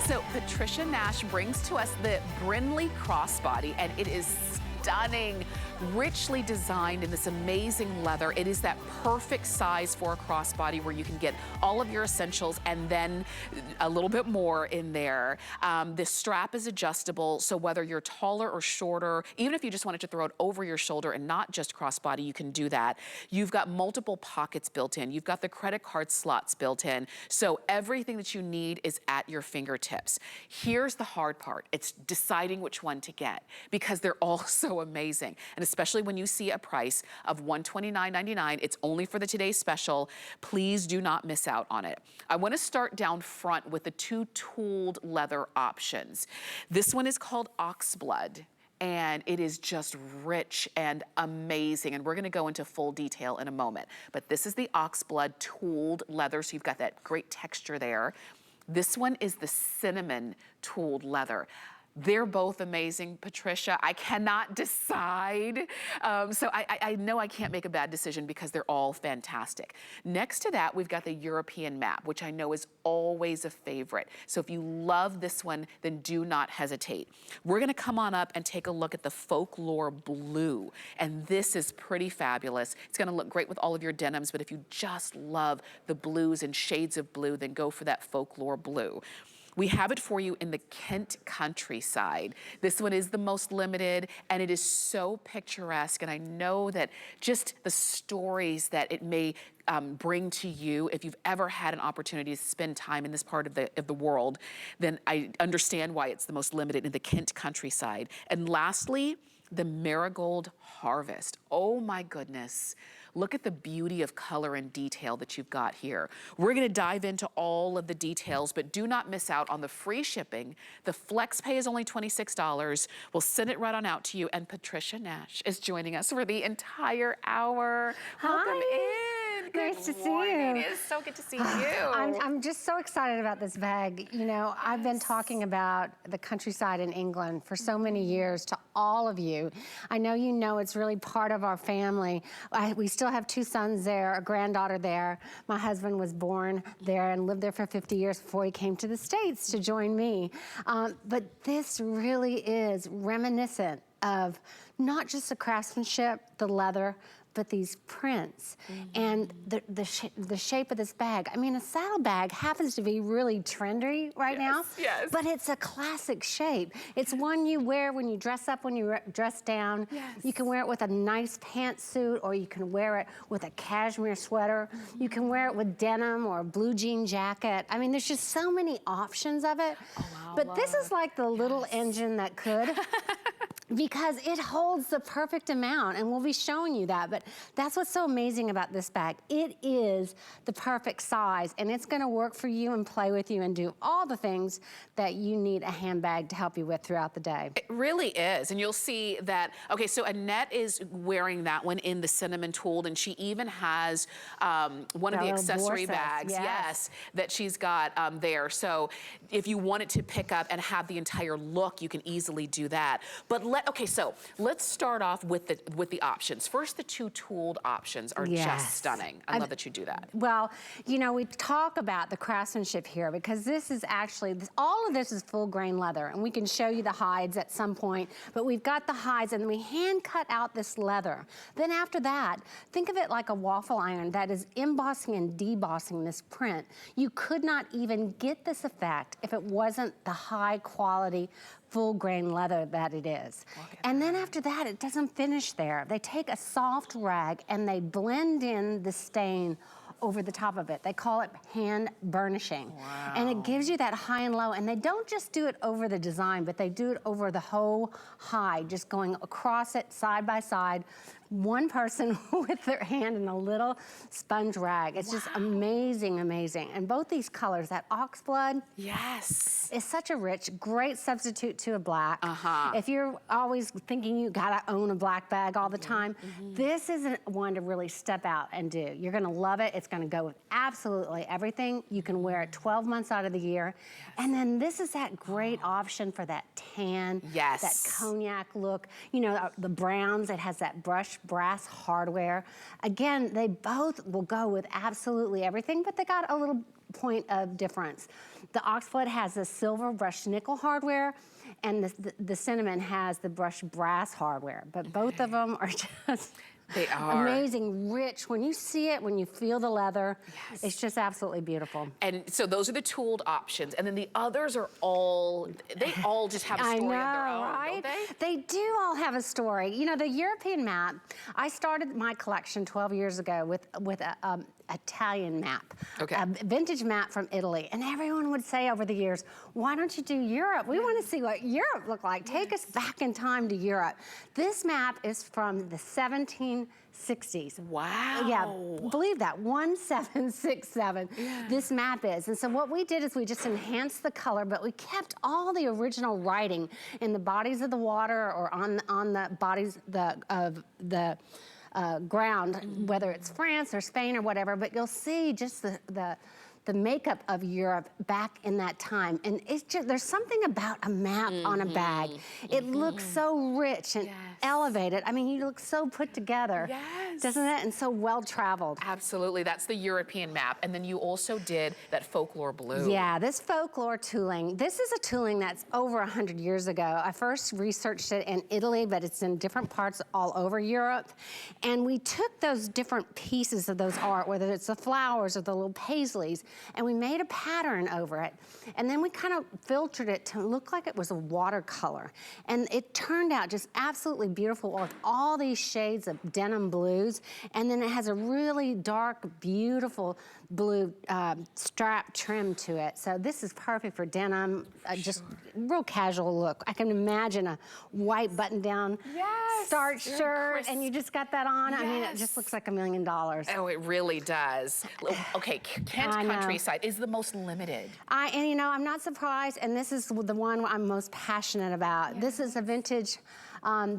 So Patricia Nash brings to us the Brinlee Crossbody, and it is stunning, richly designed in this amazing leather. It is that perfect size for a crossbody where you can get all of your essentials and then a little bit more in there. The strap is adjustable, so whether you're taller or shorter, even if you just wanted to throw it over your shoulder and not just crossbody, you can do that. You've got multiple pockets built in. You've got the credit card slots built in. So everything that you need is at your fingertips. Here's the hard part. It's deciding which one to get because they're all so amazing. And especially when you see a price of $129.99, it's only for the today's special. Please do not miss out on it. I want to start down front with the two tooled leather options. This one is called Oxblood, and it is just rich and amazing. And we're gonna go into full detail in a moment. But this is the Oxblood tooled leather, so you've got that great texture there. This one is the cinnamon tooled leather. They're both amazing, Patricia. I cannot decide. So I know I can't make a bad decision because they're all fantastic. Next to that, we've got the European map, which I know is always a favorite. So if you love this one, then do not hesitate. We're gonna come on up and take a look at the Folklore Blue. And this is pretty fabulous. It's gonna look great with all of your denims, but if you just love the blues and shades of blue, then go for that Folklore Blue. We have it for you in the Kent countryside. This one is the most limited, and it is so picturesque, and I know that just the stories that it may bring to you, if you've ever had an opportunity to spend time in this part of the world, then I understand why it's the most limited in the Kent countryside. And lastly, the Marigold Harvest. Oh my goodness. Look at the beauty of color and detail that you've got here. We're gonna dive into all of the details, but do not miss out on the free shipping. The flex pay is only $26. We'll send it right on out to you. And Patricia Nash is joining us for the entire hour. Welcome in. Nice to see you. It is so good to see you. I'm just so excited about this bag. You know, yes. I've been talking about the countryside in England for so many years to all of you. I know you know it's really part of our family. We still have 2 sons there, a granddaughter there. My husband was born there and lived there for 50 years before he came to the States to join me. But this really is reminiscent of not just the craftsmanship, the leather, but these prints and the shape of this bag. I mean, a saddlebag happens to be really trendy right now, yes. But it's a classic shape. It's one you wear when you dress up, when you dress down. Yes. You can wear it with a nice pantsuit, or you can wear it with a cashmere sweater. You can wear it with denim or a blue jean jacket. I mean, there's just so many options of it. Oh, wow, but this is like the little engine that could. Because it holds the perfect amount, and we'll be showing you that. But that's what's so amazing about this bag. It is the perfect size, and it's gonna work for you and play with you and do all the things that you need a handbag to help you with throughout the day. It really is, and you'll see that, okay, so Annette is wearing that one in the cinnamon tooled, and she even has one of the accessory bags, yes, that she's got there. So if you wanted to pick up and have the entire look, you can easily do that. But okay, so let's start off with the options. First, the 2 tooled options are just stunning. I love that you do that. Well, you know, we talk about the craftsmanship here because this is actually, all of this is full grain leather, and we can show you the hides at some point, but we've got the hides and we hand cut out this leather. Then after that, think of it like a waffle iron that is embossing and debossing this print. You could not even get this effect if it wasn't the high quality full grain leather that it is. And then after that, it doesn't finish there. They take a soft rag and they blend in the stain over the top of it. They call it hand burnishing. Wow. And it gives you that high and low. And they don't just do it over the design, but they do it over the whole hide, just going across it side by side. One person with their hand in a little sponge rag. It's just amazing, amazing. And both these colors, that Oxblood, yes, is such a rich, great substitute to a black. If you're always thinking you gotta own a black bag all the time, this isn't one to really step out and do. You're gonna love it. It's gonna go with absolutely everything. You can wear it 12 months out of the year. And then this is that great option for that tan, that cognac look. You know, the browns, it has that brushed brass hardware. Again, they both will go with absolutely everything, but they got a little point of difference. The Oxblood has the silver brushed nickel hardware, and the cinnamon has the brushed brass hardware. But both of them are just they are amazing, rich. When you see it, when you feel the leather, yes. It's just absolutely beautiful. And so those are the tooled options. And then the others are all, they all just have a story of their own, right? don't they? They do all have a story. You know, the European map, I started my collection 12 years ago with a Italian map, okay. A vintage map from Italy. And everyone would say over the years, why don't you do Europe? We want to see what Europe looked like. Take us back in time to Europe. This map is from the 1760s. Wow. Yeah, believe that, 1767, this map is. And so what we did is we just enhanced the color, but we kept all the original writing in the bodies of the water or on the bodies of the ground, whether it's France or Spain or whatever, but you'll see just the makeup of Europe back in that time. And it's just, there's something about a map on a bag. It looks so rich and elevated. I mean, you look so put together, doesn't it? And so well-traveled. Absolutely, that's the European map. And then you also did that Folklore Blue. Yeah, this folklore tooling, this is a tooling that's over 100 years ago. I first researched it in Italy, but it's in different parts all over Europe. And we took those different pieces of those art, whether it's the flowers or the little paisleys, and we made a pattern over it. And then we kind of filtered it to look like it was a watercolor. And it turned out just absolutely beautiful with all these shades of denim blues. And then it has a really dark, beautiful blue strap trim to it. So this is perfect for denim, just real casual look. I can imagine a white button-down starch shirt, and you just got that on. I mean, it just looks like $1 million. Oh, it really does. Okay, Kent Countryside is the most limited. And you know, I'm not surprised, and this is the one I'm most passionate about. This is a vintage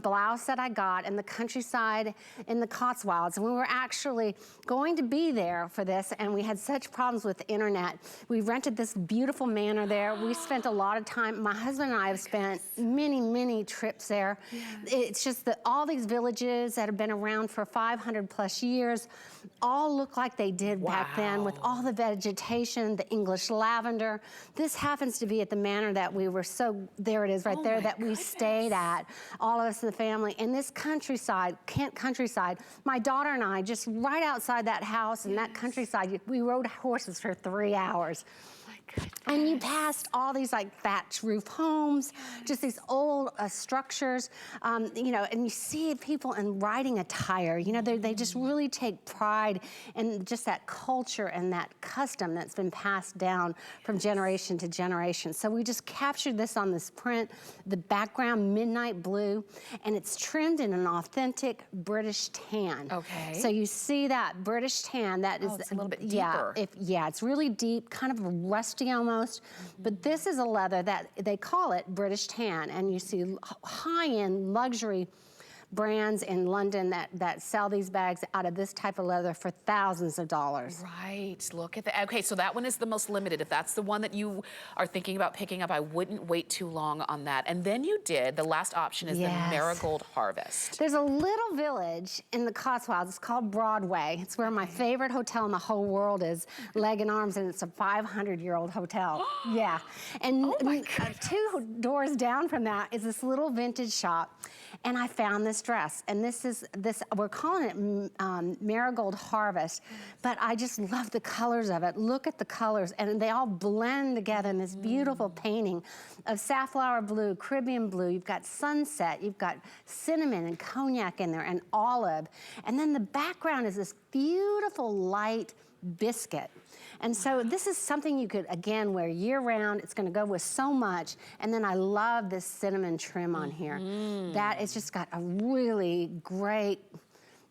blouse that I got in the countryside in the Cotswolds. And we were actually going to be there for this, and we had such problems with the internet. We rented this beautiful manor there. We spent a lot of time. My husband and I have spent many, many trips there. It's just that all these villages that have been around for 500 plus years all look like they did back then, with all the vegetation, the English lavender. This happens to be at the manor that we were there it is right there, that we stayed at, all of us in the family. In this countryside, Kent countryside, my daughter and I, just right outside that house in that countryside, we rode horses for 3 hours. And you passed all these like thatch roof homes, just these old structures, you know, and you see people in riding attire. You know, they just really take pride in just that culture and that custom that's been passed down from generation to generation. So we just captured this on this print, the background midnight blue, and it's trimmed in an authentic British tan. Okay. So you see that British tan, that is it's a little bit deeper. Yeah, it's really deep, kind of rusty almost, but this is a leather that they call it British tan, and you see high-end luxury brands in London that sell these bags out of this type of leather for thousands of dollars. Right, look at that. Okay, so that one is the most limited. If that's the one that you are thinking about picking up, I wouldn't wait too long on that. And then you did, the last option is the Marigold Harvest. There's a little village in the Cotswolds, it's called Broadway. It's where my favorite hotel in the whole world is, Leg and Arms, and it's a 500-year-old hotel. Yeah, and 2 doors down from that is this little vintage shop, and I found this dress, and we're calling it Marigold Harvest, but I just love the colors of it. Look at the colors, and they all blend together in this beautiful painting of safflower blue, Caribbean blue. You've got sunset, you've got cinnamon and cognac in there, and olive, and then the background is this beautiful light biscuit. And so this is something you could, again, wear year-round. It's going to go with so much. And then I love this cinnamon trim on here. That it's just got a really great,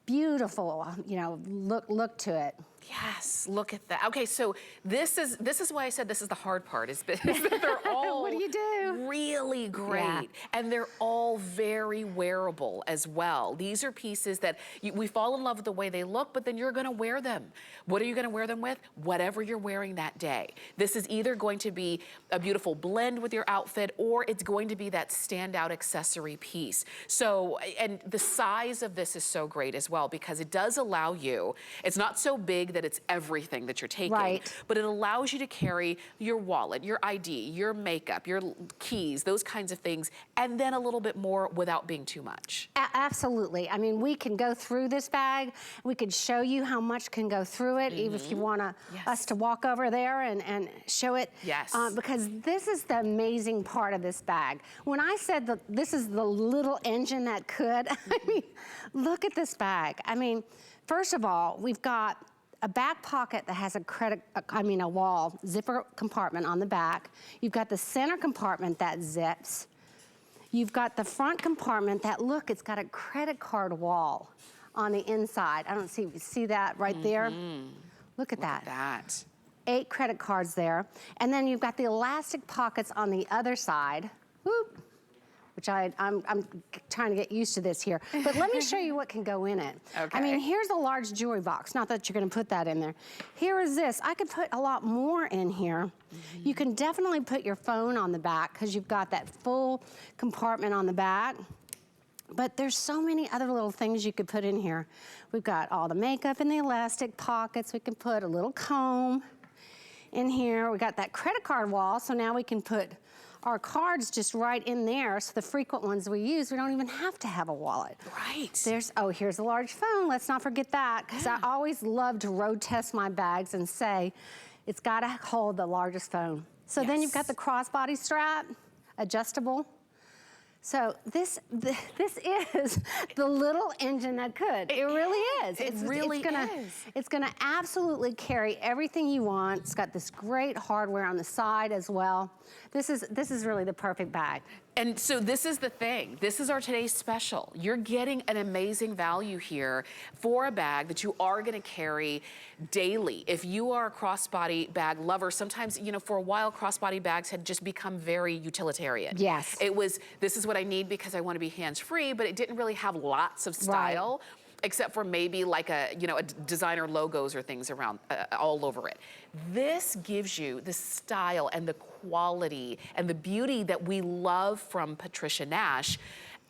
beautiful, you know, look to it. Yes, look at that. Okay, so this is why I said this is the hard part, is that they're all what do you do? Really great. And they're all very wearable as well. These are pieces that we fall in love with the way they look, but then you're gonna wear them. What are you gonna wear them with? Whatever you're wearing that day. This is either going to be a beautiful blend with your outfit, or it's going to be that standout accessory piece. So, and the size of this is so great as well, because it does allow you, it's not so big that it's everything that you're taking. Right. But it allows you to carry your wallet, your ID, your makeup, your keys, those kinds of things, and then a little bit more without being too much. Absolutely. I mean, we can go through this bag. We could show you how much can go through it, even if you want us to walk over there and show it. Yes. Because this is the amazing part of this bag. When I said that this is the little engine that could, I mean, look at this bag. I mean, first of all, we've got a back pocket that has a wall zipper compartment on the back. You've got the center compartment that zips. You've got the front compartment that, look, it's got a credit card wall on the inside. I don't see that right there? Look at that. Look at that. 8 credit cards there. And then you've got the elastic pockets on the other side. Whoop. Which I'm trying to get used to this here. But let me show you what can go in it. Okay. I mean, here's a large jewelry box. Not that you're gonna put that in there. Here is this. I could put a lot more in here. You can definitely put your phone on the back because you've got that full compartment on the back. But there's so many other little things you could put in here. We've got all the makeup in the elastic pockets. We can put a little comb in here. We got that credit card wall, so now we can put our cards just right in there, so the frequent ones we use, we don't even have to have a wallet. Right. Here's a large phone. Let's not forget that, because I always love to road test my bags and say, it's gotta hold the largest phone. So then you've got the crossbody strap, adjustable. So this is the little engine that could. It really is. It really is. It's gonna absolutely carry everything you want. It's got this great hardware on the side as well. This is really the perfect bag. And so this is the thing. This is our today's special. You're getting an amazing value here for a bag that you are gonna carry daily. If you are a crossbody bag lover, sometimes, you know, for a while, crossbody bags had just become very utilitarian. Yes. It was, this is what I need because I wanna be hands-free, but it didn't really have lots of style. Right. Except for maybe like a designer logos or things around all over it. This gives you the style and the quality and the beauty that we love from Patricia Nash,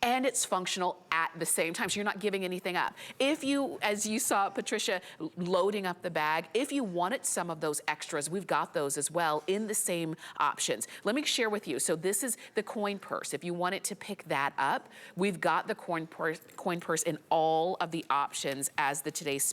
and it's functional at the same time, so you're not giving anything up. If you, as you saw Patricia loading up the bag, if you wanted some of those extras, we've got those as well in the same options. Let me share with you. So this is the coin purse. If you wanted to pick that up, we've got the coin purse in all of the options as the today's